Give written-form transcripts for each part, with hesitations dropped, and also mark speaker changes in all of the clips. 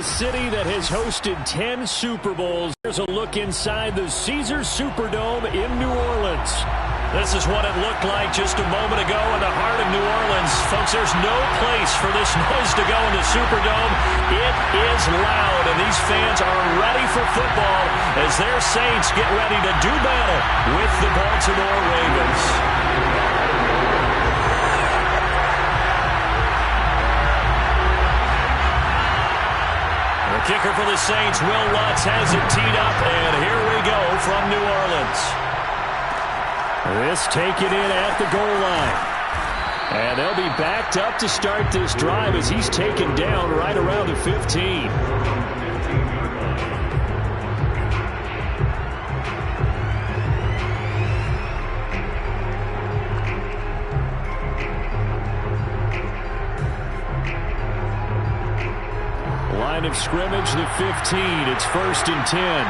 Speaker 1: a city that has hosted 10 Super Bowls. Here's a look inside the Caesars Superdome in New Orleans. This is what it looked like just a moment ago in the heart of New Orleans. Folks, there's no place for this noise to go in the Superdome. It is loud, and these fans are ready for football as their Saints get ready to do battle with the Baltimore Ravens. The kicker for the Saints, Will Lutz, has it teed up, and here we go from New Orleans. This taken in at the goal line. And they'll be backed up to start this drive as he's taken down right around the 15. Line of scrimmage, the 15. It's 1st and 10.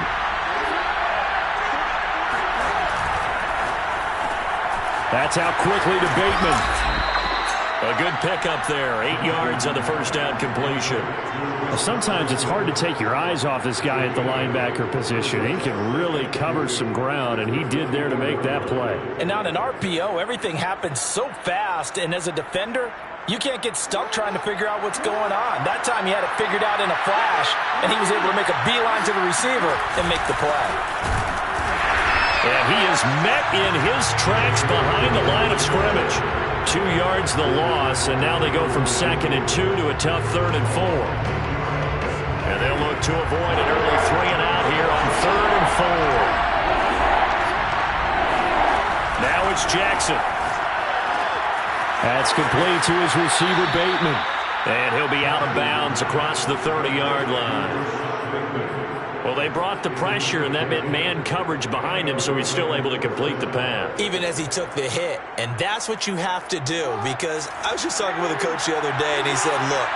Speaker 1: That's out quickly to Bateman. A good pickup there. 8 yards on the first down completion. Well, sometimes it's hard to take your eyes off this guy at the linebacker position. He can really cover some ground, and he did there to make that play.
Speaker 2: And on an RPO, everything happens so fast, and as a defender, you can't get stuck trying to figure out what's going on. That time he had it figured out in a flash, and he was able to make a beeline to the receiver and make the play.
Speaker 1: And he is met in his tracks behind the line of scrimmage. 2 yards the loss, and now they go from 2nd and 2 to a tough 3rd and 4. And they'll look to avoid an early 3 and out here on 3rd and 4. Now it's Jackson. That's complete to his receiver, Bateman. And he'll be out of bounds across the 30-yard line. Well, they brought the pressure, and that meant man coverage behind him, so he's still able to complete the pass.
Speaker 2: Even as he took the hit, and that's what you have to do, because I was just talking with a coach the other day, and he said, look,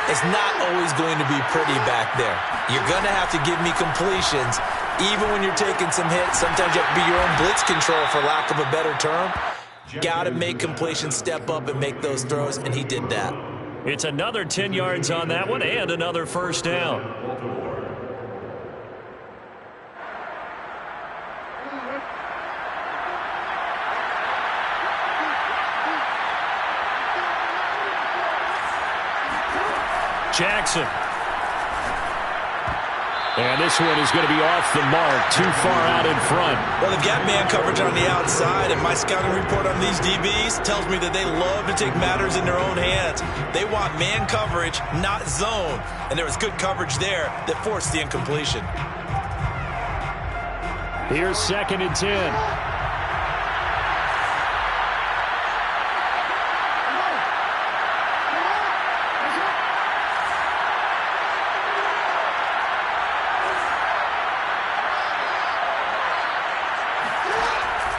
Speaker 2: it's not always going to be pretty back there. You're going to have to give me completions. Even when you're taking some hits, sometimes you have to be your own blitz control, for lack of a better term. Got to make completions, step up and make those throws, and he did that.
Speaker 1: It's another 10 yards on that one and another first down. Jackson. And this one is going to be off the mark, too far out in front.
Speaker 2: Well, they've got man coverage on the outside, and my scouting report on these DBs tells me that they love to take matters in their own hands. They want man coverage, not zone. And there was good coverage there that forced the incompletion.
Speaker 1: Here's 2nd and 10.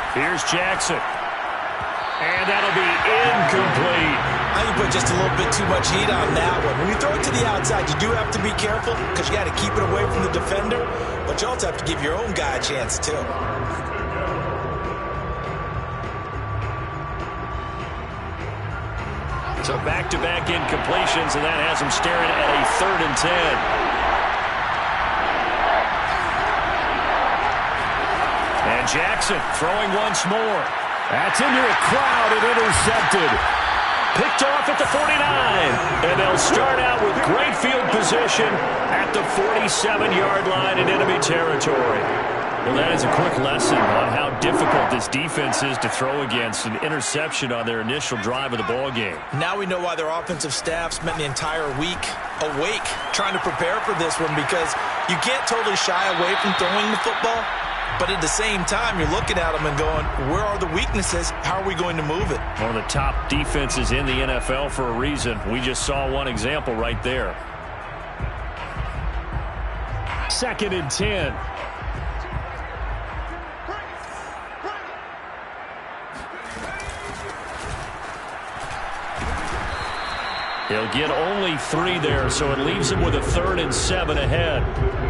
Speaker 1: Here's Jackson. And that'll be incomplete.
Speaker 2: I think you put just a little bit too much heat on that one. When you throw it to the outside, you do have to be careful because you got to keep it away from the defender, but you also have to give your own guy a chance too.
Speaker 1: So back-to-back incompletions, and that has him staring at a 3rd and 10. And Jackson throwing once more. That's into a crowd and intercepted. Picked off at the 49. And they'll start out with great field position at the 47-yard line in enemy territory. Well, that is a quick lesson on how difficult this defense is to throw against. An interception on their initial drive of the ballgame.
Speaker 2: Now we know why their offensive staff spent the entire week awake trying to prepare for this one, because you can't totally shy away from throwing the football. But at the same time, you're looking at them and going, where are the weaknesses? How are we going to move it?
Speaker 1: One of the top defenses in the NFL for a reason. We just saw one example right there. 2nd and 10. He'll get only 3 there, so it leaves him with a 3rd and 7 ahead.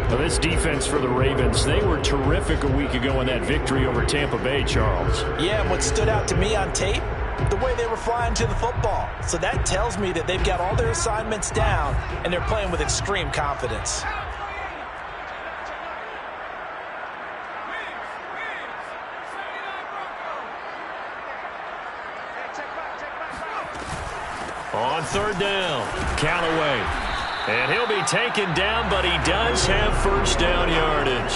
Speaker 1: Now, this defense for the Ravens, they were terrific a week ago in that victory over Tampa Bay, Charles.
Speaker 2: Yeah, and what stood out to me on tape, the way they were flying to the football. So that tells me that they've got all their assignments down, and they're playing with extreme confidence.
Speaker 1: On third down, Callaway. And he'll be taken down, but he does have first down yardage.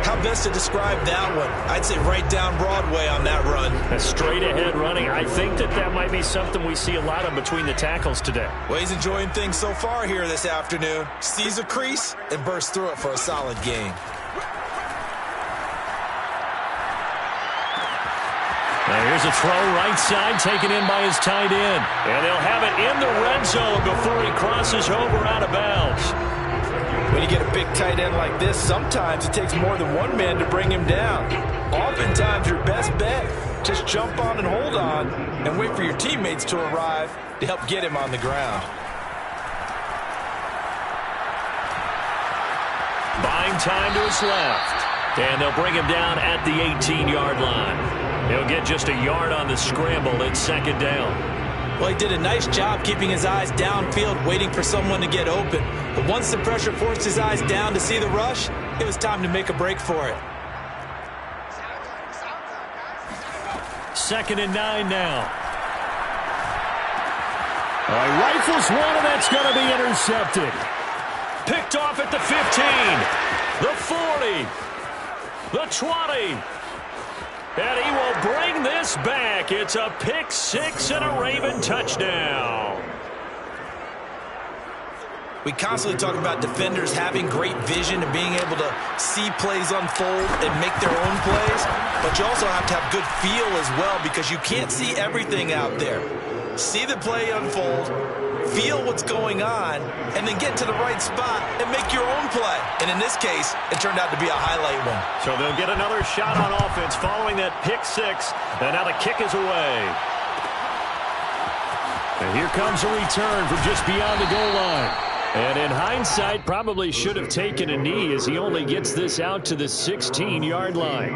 Speaker 2: How best to describe that one? I'd say right down Broadway on that run.
Speaker 1: A straight ahead running. I think that might be something we see a lot of between the tackles today.
Speaker 2: Well, he's enjoying things so far here this afternoon. Sees a crease and bursts through it for a solid gain.
Speaker 1: Now here's a throw right side taken in by his tight end. And they'll have it in the red zone before he crosses over out of bounds.
Speaker 2: When you get a big tight end like this, sometimes it takes more than one man to bring him down. Oftentimes your best bet, just jump on and hold on and wait for your teammates to arrive to help get him on the ground.
Speaker 1: Buying time to his left. And they'll bring him down at the 18-yard line. He'll get just a yard on the scramble. It's second down.
Speaker 2: Well, he did a nice job keeping his eyes downfield, waiting for someone to get open. But once the pressure forced his eyes down to see the rush, it was time to make a break for it.
Speaker 1: 2nd and 9 now. All right, rifles one, and that's going to be intercepted. Picked off at the 15, the 40, the 20. And he will bring this back. It's a pick six and a Raven touchdown.
Speaker 2: We constantly talk about defenders having great vision and being able to see plays unfold and make their own plays. But you also have to have good feel as well, because you can't see everything out there. See the play unfold, feel what's going on, and then get to the right spot and make your own play. And in this case, it turned out to be a highlight one.
Speaker 1: So they'll get another shot on offense following that pick six. And now the kick is away. And here comes a return from just beyond the goal line. And in hindsight, probably should have taken a knee, as he only gets this out to the 16-yard line.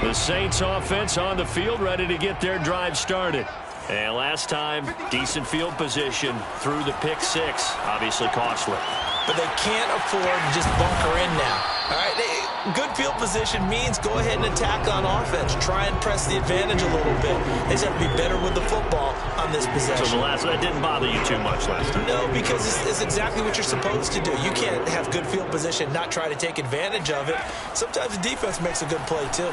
Speaker 1: The Saints offense on the field, ready to get their drive started. And last time, decent field position through the pick six. Obviously costly.
Speaker 2: But they can't afford to just bunker in now. All right, good field position means go ahead and attack on offense. Try and press the advantage a little bit. They just have to be better with the football on this possession.
Speaker 1: So that didn't bother you too much last time?
Speaker 2: No, because it's exactly what you're supposed to do. You can't have good field position, not try to take advantage of it. Sometimes the defense makes a good play too.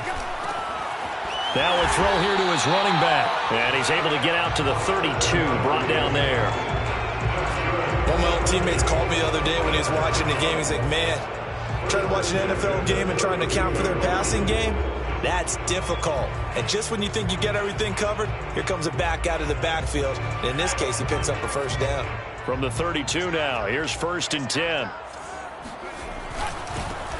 Speaker 1: Now a throw here to his running back. And he's able to get out to the 32, brought down there.
Speaker 2: One of my old teammates called me the other day when he was watching the game. He's like, man, trying to watch an NFL game and trying to account for their passing game, that's difficult. And just when you think you get everything covered, here comes a back out of the backfield. And in this case, he picks up a first down.
Speaker 1: From the 32 now, here's 1st and 10.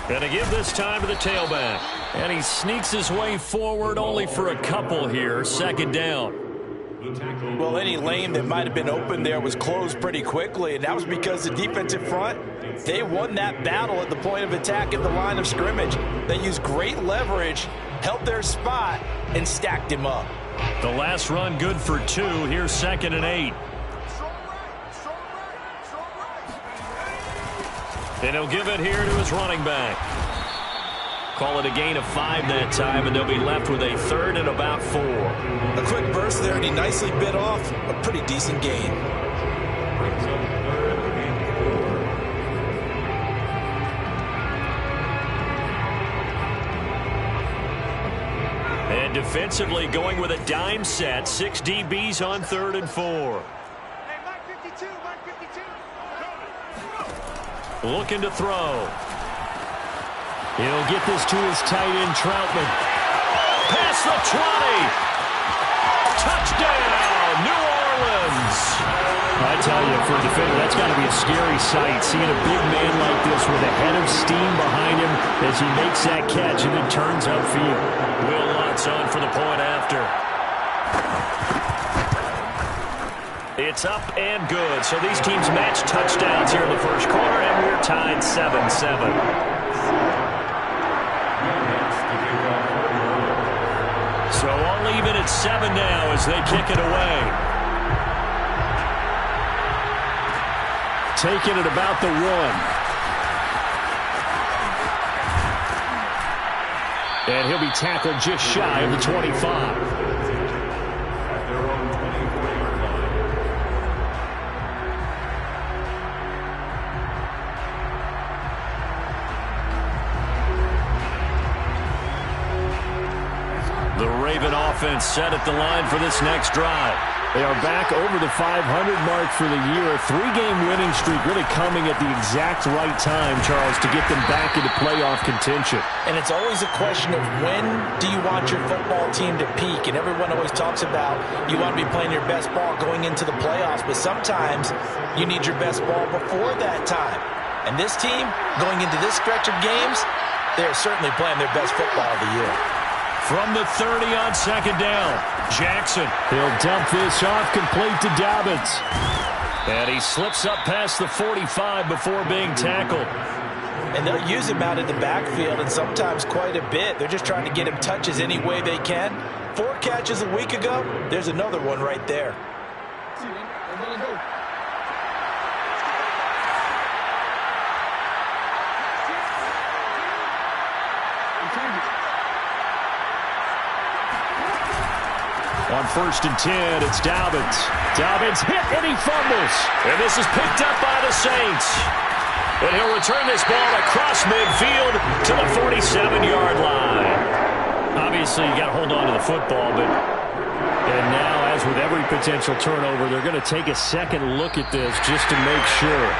Speaker 1: Gonna give this time to the tailback. And he sneaks his way forward only for a couple here. 2nd down.
Speaker 2: Well, any lane that might have been open there was closed pretty quickly, and that was because the defensive front, they won that battle at the point of attack at the line of scrimmage. They used great leverage, held their spot, and stacked him up.
Speaker 1: The last run good for 2. Here's 2nd and 8. And he'll give it here to his running back. Call it a gain of 5 that time, and they'll be left with a 3rd and about 4.
Speaker 2: A quick burst there, and he nicely bit off a pretty decent gain.
Speaker 1: And defensively going with a dime set. 6 DBs on 3rd and 4. Looking to throw. He'll get this to his tight end, Troutman. Past the 20. Touchdown, New Orleans. I tell you, for a defender, that's got to be a scary sight, seeing a big man like this with a head of steam behind him as he makes that catch and then turns upfield. Will Lutz on for the point after. It's up and good. So these teams match touchdowns here in the first quarter, and we're tied 7-7. So all even at 7 now as they kick it away. Taking it about the 1. And he'll be tackled just shy of the 25. The Raven offense set at the line for this next drive. They are back over the 500 mark for the year. A 3-game winning streak really coming at the exact right time, Charles, to get them back into playoff contention.
Speaker 2: And it's always a question of when do you want your football team to peak? And everyone always talks about you want to be playing your best ball going into the playoffs, but sometimes you need your best ball before that time. And this team, going into this stretch of games, they're certainly playing their best football of the year.
Speaker 1: From the 30 on second down, Jackson. He'll dump this off complete to Dobbins. And he slips up past the 45 before being tackled.
Speaker 2: And they'll use him out in the backfield, and sometimes quite a bit. They're just trying to get him touches any way they can. 4 catches a week ago, there's another one right there.
Speaker 1: On 1st and 10, it's Dobbins. Dobbins hit and he fumbles. And this is picked up by the Saints. And he'll return this ball across midfield to the 47-yard line. Obviously, you got to hold on to the football, but and now, as with every potential turnover, they're going to take a second look at this just to make sure.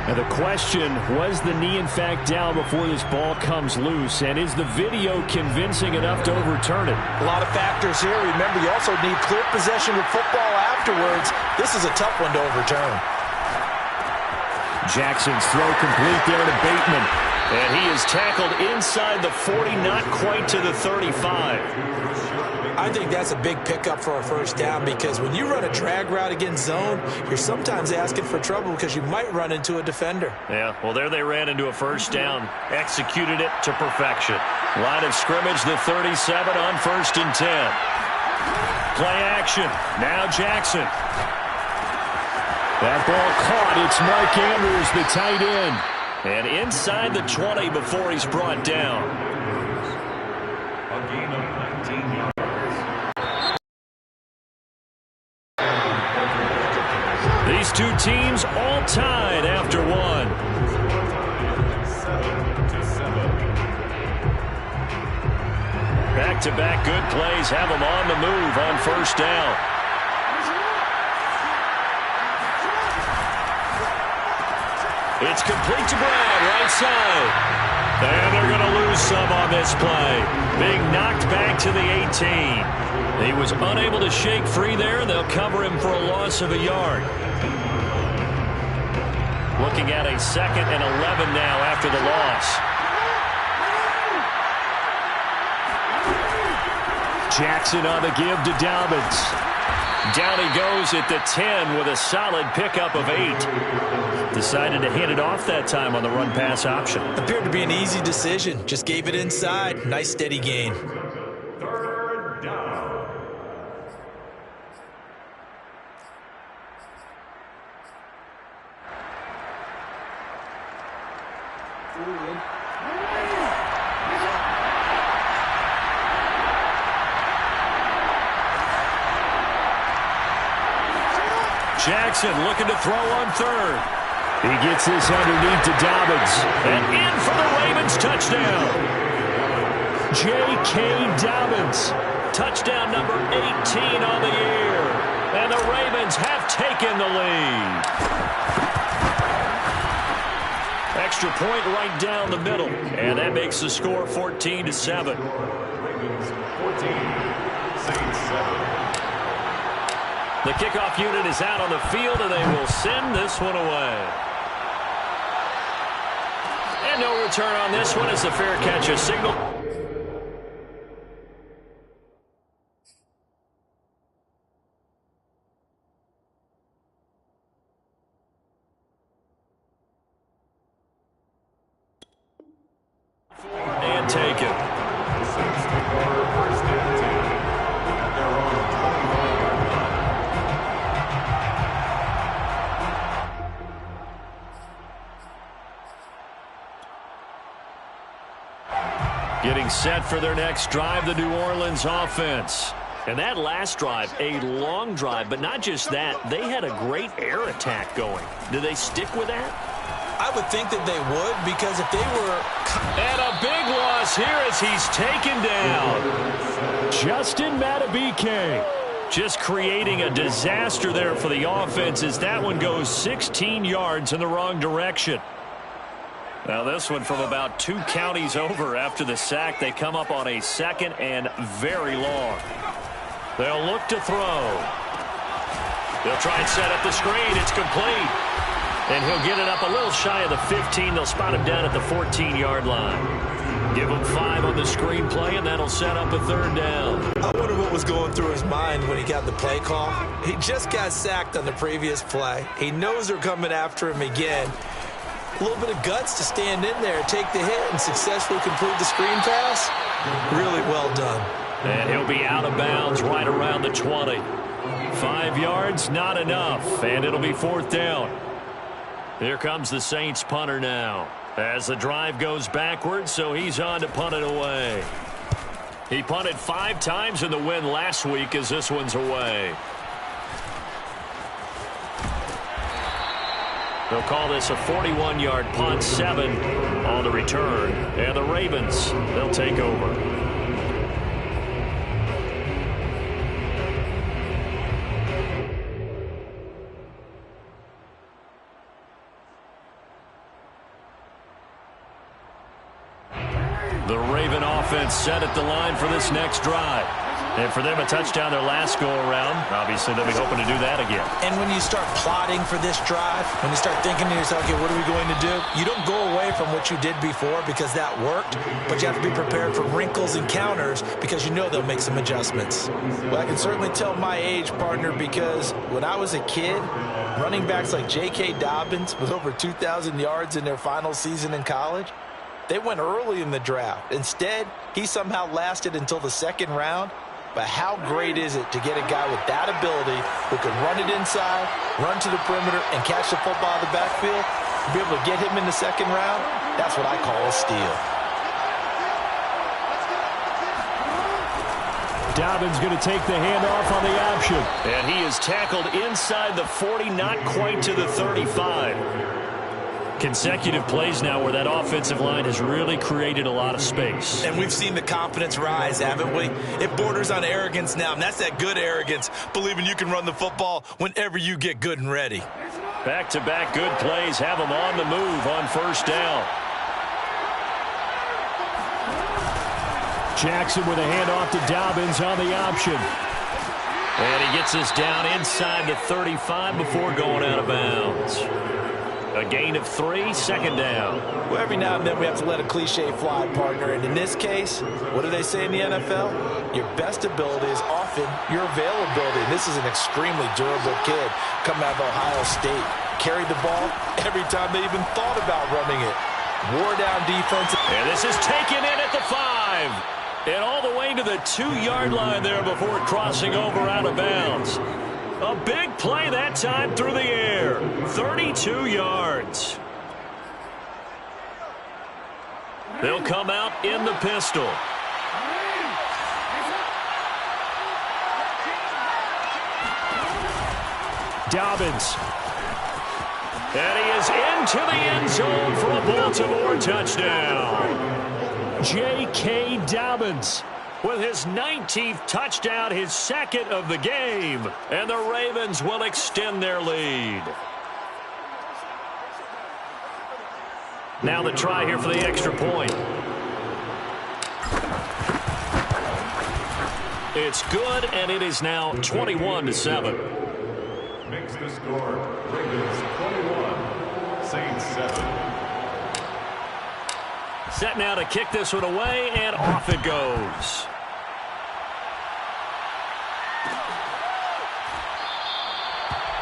Speaker 1: And the question, was the knee in fact down before this ball comes loose? And is the video convincing enough to overturn it?
Speaker 2: A lot of factors here. Remember, you also need clear possession with football afterwards. This is a tough one to overturn.
Speaker 1: Jackson's throw complete there to Bateman. And he is tackled inside the 40, not quite to the 35.
Speaker 2: I think that's a big pickup for a first down, because when you run a drag route against zone, you're sometimes asking for trouble because you might run into a defender.
Speaker 1: Yeah, well, there they ran into a first down, executed it to perfection. Line of scrimmage, the 37 on 1st and 10. Play action. Now Jackson. That ball caught. It's Mark Andrews, the tight end. And inside the 20 before he's brought down. A gain of 19 yards. These two teams all tied after one. Back-to-back good plays have them on the move on 1st down. It's complete to Brown, right side. And they're going to lose some on this play. Being knocked back to the 18. He was unable to shake free there, and they'll cover him for a loss of a yard. Looking at a 2nd and 11 now after the loss. Jackson on the give to Dobbins. Down he goes at the 10 with a solid pickup of 8. Decided to hand it off that time on the run-pass option.
Speaker 2: Appeared to be an easy decision. Just gave it inside. Nice steady gain.
Speaker 1: 3rd down. Jackson looking to throw on 3rd. He gets this underneath to Dobbins. And in for the Ravens touchdown. J.K. Dobbins. Touchdown number 18 on the year. And the Ravens have taken the lead. Extra point right down the middle. And that makes the score 14-7. Ravens 14, Saints 7. The kickoff unit is out on the field, and they will send this one away. And no return on this one as the fair catch is signaled. yard taken. Getting set for their next drive, the New Orleans offense. And that last drive, a long drive, but not just that. They had a great air attack going. Do they stick with that?
Speaker 2: I would think that they would, because if they were...
Speaker 1: And a big loss here as he's taken down. Justin Madubuike just creating a disaster there for the offense as that one goes 16 yards in the wrong direction. Now this one from about 2 counties over after the sack. They come up on a 2nd and very long. They'll look to throw. They'll try and set up the screen. It's complete. And he'll get it up a little shy of the 15. They'll spot him down at the 14-yard line. Give him 5 on the screen play, and that'll set up a 3rd down.
Speaker 2: I wonder what was going through his mind when he got the play call. He just got sacked on the previous play. He knows they're coming after him again. A little bit of guts to stand in there, take the hit, and successfully complete the screen pass. Really well done.
Speaker 1: And he'll be out of bounds right around the 20. 5 yards, not enough, and it'll be 4th down. Here comes the Saints punter now. As the drive goes backwards, so he's on to punt it away. He punted 5 times in the win last week as this one's away. They'll call this a 41-yard punt, 7 on the return. And the Ravens, they'll take over. The Raven offense set at the line for this next drive. And for them, a touchdown their last go-around. Obviously, they'll be hoping to do that again.
Speaker 2: And when you start plotting for this drive, when you start thinking to yourself, okay, what are we going to do? You don't go away from what you did before because that worked, but you have to be prepared for wrinkles and counters because you know they'll make some adjustments. Well, I can certainly tell my age, partner, because when I was a kid, running backs like J.K. Dobbins with over 2,000 yards in their final season in college, they went early in the draft. Instead, he somehow lasted until the 2nd round. But how great is it to get a guy with that ability who can run it inside, run to the perimeter, and catch the football in the backfield? To be able to get him in the 2nd round, that's what I call a steal.
Speaker 1: Dobbins going to take the handoff on the option. And he is tackled inside the 40, not quite to the 35. Consecutive plays now where that offensive line has really created a lot of space.
Speaker 2: And we've seen the confidence rise, haven't we? It borders on arrogance now, and that's that good arrogance, believing you can run the football whenever you get good and ready.
Speaker 1: Back-to-back good plays have them on the move on 1st down. Jackson with a handoff to Dobbins on the option. And he gets us down inside the 35 before going out of bounds. A gain of 3, 2nd down.
Speaker 2: Well, every now and then we have to let a cliche fly, partner. And in this case, what do they say in the NFL? Your best ability is often your availability. And this is an extremely durable kid coming out of Ohio State. Carried the ball every time they even thought about running it. Wore down defense.
Speaker 1: And this is taken in at the 5. And all the way to the 2-yard line there before crossing over out of bounds. A big play that time through the air. 32 yards. They'll come out in the pistol. Dobbins. And he is into the end zone for a Baltimore touchdown. J.K. Dobbins with his 19th touchdown, his 2nd of the game. And the Ravens will extend their lead. Now the try here for the extra point. It's good, and it is now 21-7.
Speaker 3: Makes the score, Ravens 21, Saints 7.
Speaker 1: Set now to kick this one away, and off it goes.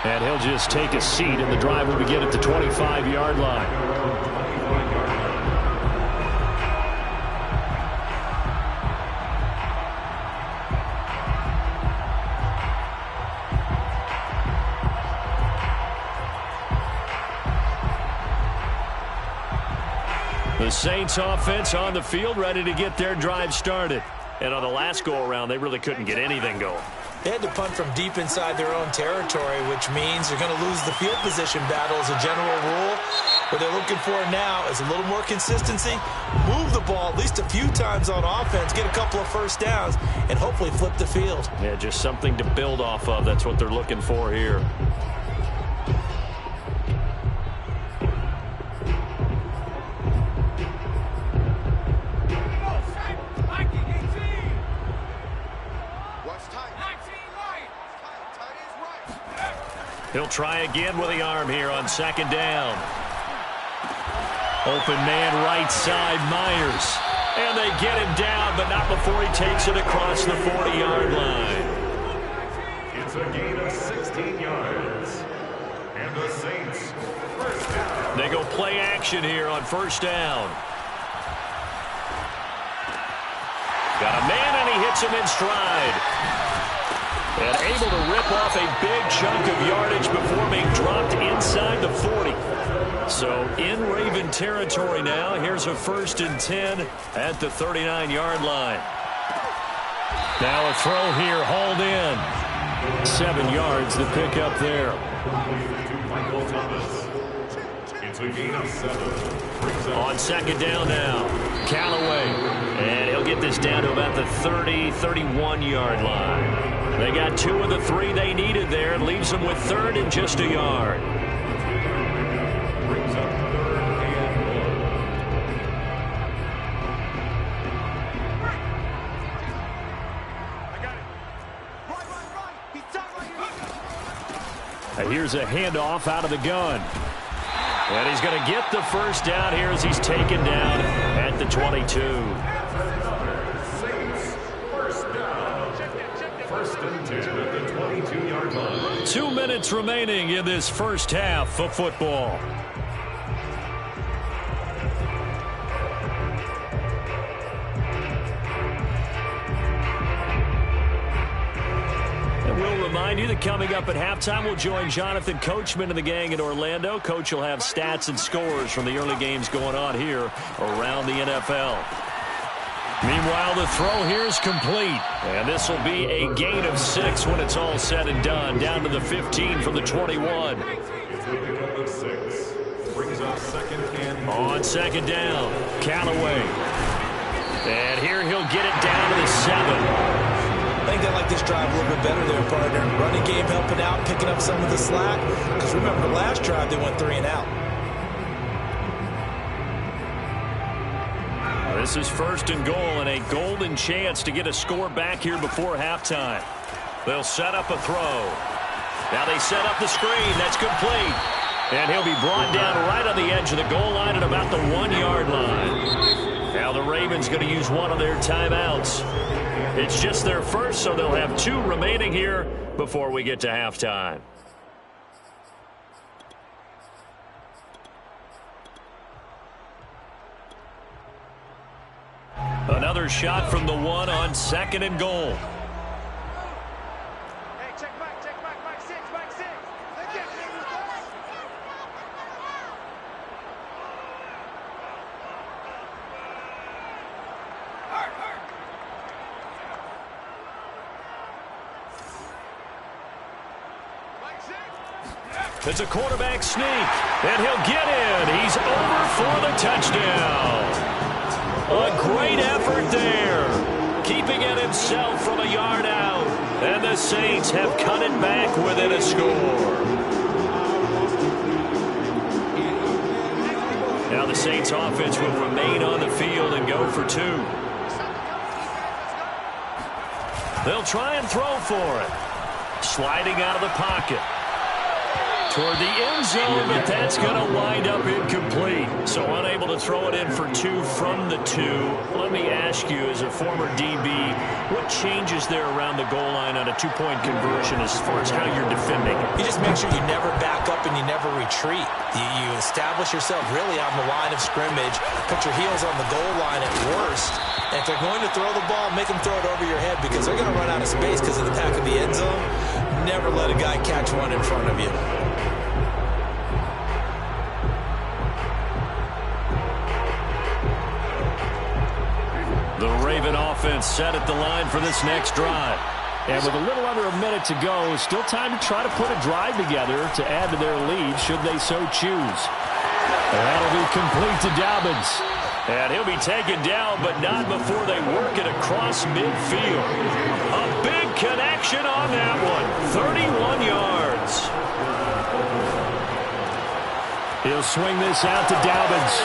Speaker 1: And he'll just take a seat, and the drive will begin at the 25-yard line. The Saints offense on the field, ready to get their drive started. And on the last go-around, they really couldn't get anything going.
Speaker 2: They had to punt from deep inside their own territory, which means they're going to lose the field position battle as a general rule. What they're looking for now is a little more consistency, move the ball at least a few times on offense, get a couple of first downs, and hopefully flip the field.
Speaker 1: Yeah, just something to build off of. That's what they're looking for here. He'll try again with the arm here on second down. Open man right side, Myers. And they get him down, but not before he takes it across the 40-yard line.
Speaker 3: It's a gain of 16 yards. And the Saints, first down.
Speaker 1: They go play action here on first down. Got a man, and he hits him in stride. And able to rip off a big chunk of yardage before being dropped inside the 40. So in Raven territory now. Here's a 1st and 10 at the 39-yard line. Now a throw here, hauled in. 7 yards to pick up there.
Speaker 3: It's a gain of 7.
Speaker 1: On second down now, Callaway. And he'll get this down to about the 30, 31-yard line. They got 2 of the 3 they needed there. It leaves them with 3rd and just a yard.
Speaker 3: Brings up 3rd and 1.
Speaker 1: And here's a handoff out of the gun. And he's going to get the first down here as he's taken down at the 22.
Speaker 3: Saints, first down. 1st and 10 at the 22-yard line.
Speaker 1: 2 minutes remaining in this first half of football. Remind you that coming up at halftime, we'll join Jonathan Coachman and the gang in Orlando. Coach will have stats and scores from the early games going on here around the NFL. Meanwhile, the throw here is complete. And this will be a gain of 6 when it's all said and done. Down to the 15 from the 21.
Speaker 3: It's a pickup of 6. Brings up 2nd and
Speaker 1: On second down, Callaway. And here he'll get it down to the 7.
Speaker 2: I think they like this drive a little bit better there, partner. Running game helping out, picking up some of the slack. Because remember, the last drive they went 3 and out.
Speaker 1: This is 1st and goal and a golden chance to get a score back here before halftime. They'll set up a throw. Now they set up the screen. That's complete. And he'll be brought down right on the edge of the goal line at about the 1-yard line. Now the Ravens going to use one of their timeouts. It's just their first, so they'll have 2 remaining here before we get to halftime. Another shot from the 1 on 2nd and goal.
Speaker 4: Hey, check back, 6, back 6.
Speaker 1: It's a quarterback sneak, and he'll get in. He's over for the touchdown. A great effort there, keeping it himself from a yard out. And the Saints have cut it back within a score. Now the Saints offense will remain on the field and go for 2. They'll try and throw for it. Sliding out of the pocket. Toward the end zone, but that's going to wind up incomplete. So unable to throw it in for 2 from the 2. Let me ask you, as a former DB, what changes there around the goal line on a 2-point conversion as far as how you're defending?
Speaker 2: You just make sure you never back up and you never retreat. You establish yourself really on the line of scrimmage, put your heels on the goal line at worst. And if they're going to throw the ball, make them throw it over your head because they're going to run out of space because of the back of the end zone. Never let a guy catch one in front of you.
Speaker 1: The Raven offense set at the line for this next drive. And with a little under a minute to go, still time to try to put a drive together to add to their lead should they so choose. That'll be complete to Dobbins. And he'll be taken down, but not before they work it across midfield. A big connection on that one. 31 yards. He'll swing this out to Dobbins.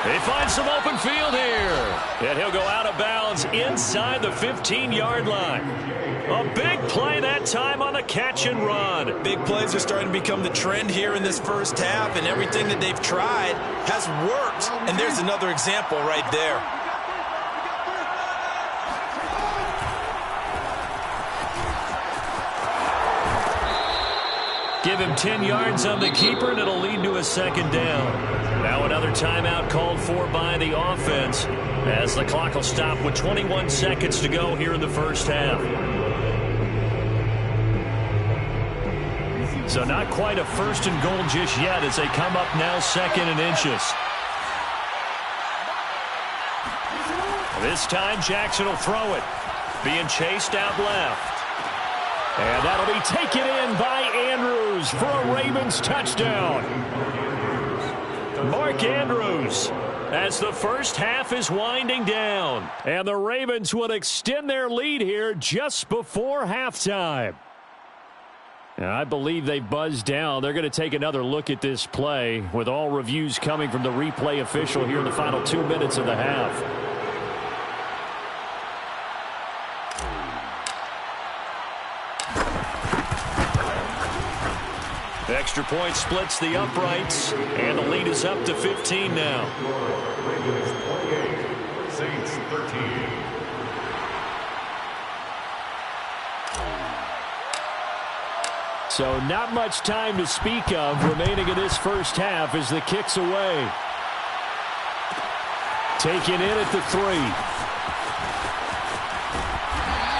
Speaker 1: They find some open field here. And he'll go out of bounds inside the 15-yard line. A big play that time on the catch and run.
Speaker 2: Big plays are starting to become the trend here in this first half, and everything that they've tried has worked. And there's another example right there.
Speaker 1: Give him 10 yards on the keeper, and it'll lead to a second down. Now another timeout called for by the offense as the clock will stop with 21 seconds to go here in the first half. So not quite a first and goal just yet as they come up now second and inches. This time Jackson will throw it. Being chased out left. And that'll be taken in by Andrews for a Ravens touchdown. Mark Andrews as the first half is winding down. And the Ravens would extend their lead here just before halftime. And I believe they buzzed down. They're going to take another look at this play with all reviews coming from the replay official here in the final 2 minutes of the half. Extra point splits the uprights, and the lead is up to 15 now.
Speaker 3: Ravens 28, Saints 13.
Speaker 1: So not much time to speak of remaining in this first half as the kick's away. Taken in at the 3.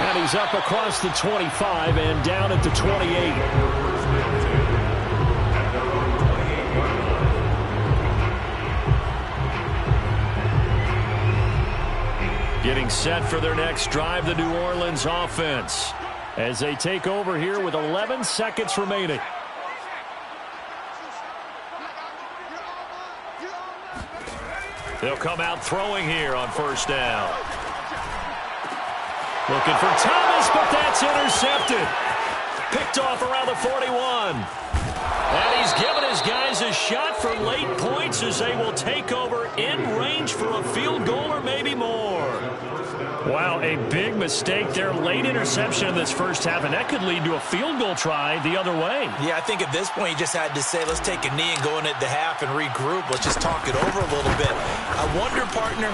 Speaker 1: And he's up across the 25 and down at the 28. Getting set for their next drive, the New Orleans offense, as they take over here with 11 seconds remaining. They'll come out throwing here on first down. Looking for Thomas, but that's intercepted. Picked off around the 41. And he's given his guys a shot for late points as they will take over in range for a field goal or maybe more. Wow, a big mistake there. Late interception in this first half, and that could lead to a field goal try the other way.
Speaker 2: Yeah, I think at this point you just had to say, let's take a knee and go in at the half and regroup. Let's just talk it over a little bit. I wonder, partner,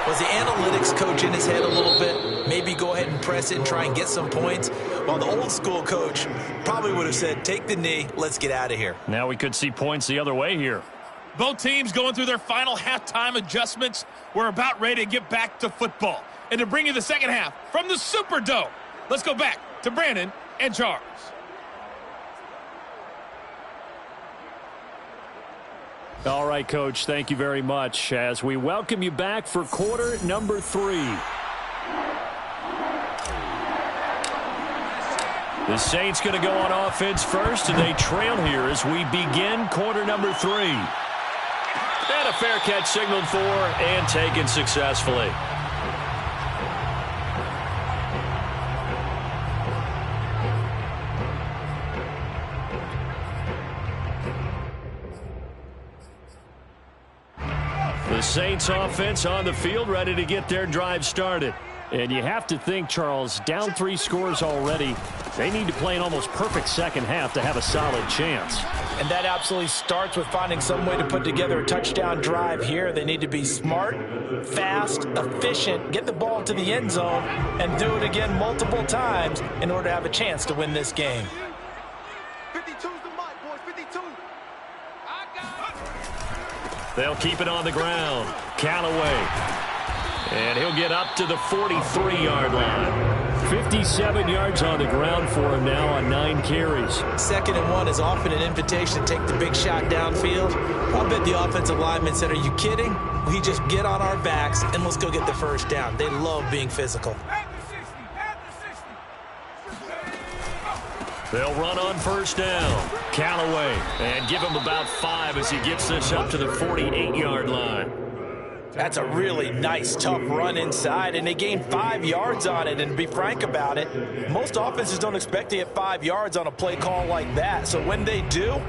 Speaker 2: was the analytics coach in his head a little bit? Maybe go ahead and press it and try and get some points? While the old school coach probably would have said, take the knee, let's get out of here.
Speaker 1: Now we could see points the other way here.
Speaker 5: Both teams going through their final halftime adjustments. We're about ready to get back to football. And to bring you the second half from the Superdome, let's go back to Brandon and Charles.
Speaker 1: All right, Coach, thank you very much as we welcome you back for quarter number 3. The Saints going to go on offense first, and they trail here as we begin quarter number 3. And a fair catch signaled for and taken successfully. The Saints offense on the field ready to get their drive started. And you have to think, Charles, down 3 scores already. They need to play an almost perfect second half to have a solid chance.
Speaker 2: And that absolutely starts with finding some way to put together a touchdown drive here. They need to be smart, fast, efficient, get the ball to the end zone, and do it again multiple times in order to have a chance to win this game.
Speaker 4: 52's the mic, boys. 52. I got it.
Speaker 1: They'll keep it on the ground. Callaway. And he'll get up to the 43-yard line. 57 yards on the ground for him now on 9 carries.
Speaker 2: 2nd and 1 is often an invitation to take the big shot downfield. I'll bet the offensive lineman said, are you kidding? We just get on our backs and let's go get the first down. They love being physical.
Speaker 1: They'll run on 1st down. Callaway, and give him about 5 as he gets this up to the 48-yard line.
Speaker 2: That's a really nice, tough run inside, and they gained 5 yards on it. And to be frank about it, most offenses don't expect to get 5 yards on a play call like that. So when they do,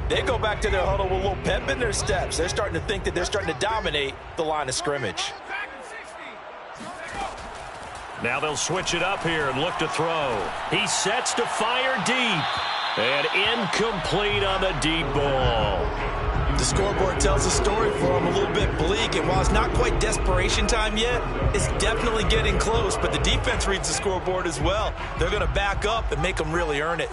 Speaker 2: they go back to their huddle with a little pep in their steps. They're starting to think that they're starting to dominate the line of scrimmage.
Speaker 1: Now they'll switch it up here and look to throw. He sets to fire deep. And incomplete on the deep ball.
Speaker 2: The scoreboard tells a story for him, a little bit bleak, and while it's not quite desperation time yet, it's definitely getting close, but the defense reads the scoreboard as well. They're going to back up and make them really earn it.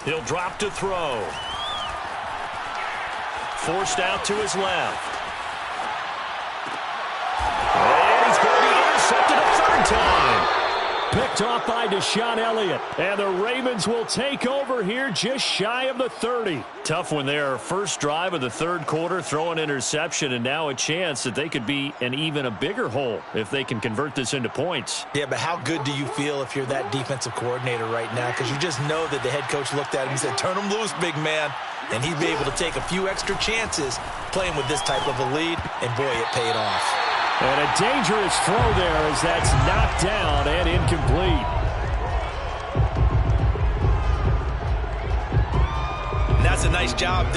Speaker 1: He'll drop to throw. Forced out to his left. And he's going to be intercepted a 3rd time. Picked off by Deshaun Elliott. And the Ravens will take over here just shy of the 30. Tough one there. First drive of the 3rd quarter, throw an interception, and now a chance that they could be in even a bigger hole if they can convert this into points.
Speaker 2: Yeah, but how good do you feel if you're that defensive coordinator right now? Because you just know that the head coach looked at him and said, turn him loose, big man. And he'd be able to take a few extra chances playing with this type of a lead, and boy, it paid off.
Speaker 1: And a dangerous throw there as that's knocked down and incomplete.
Speaker 2: And that's a nice job.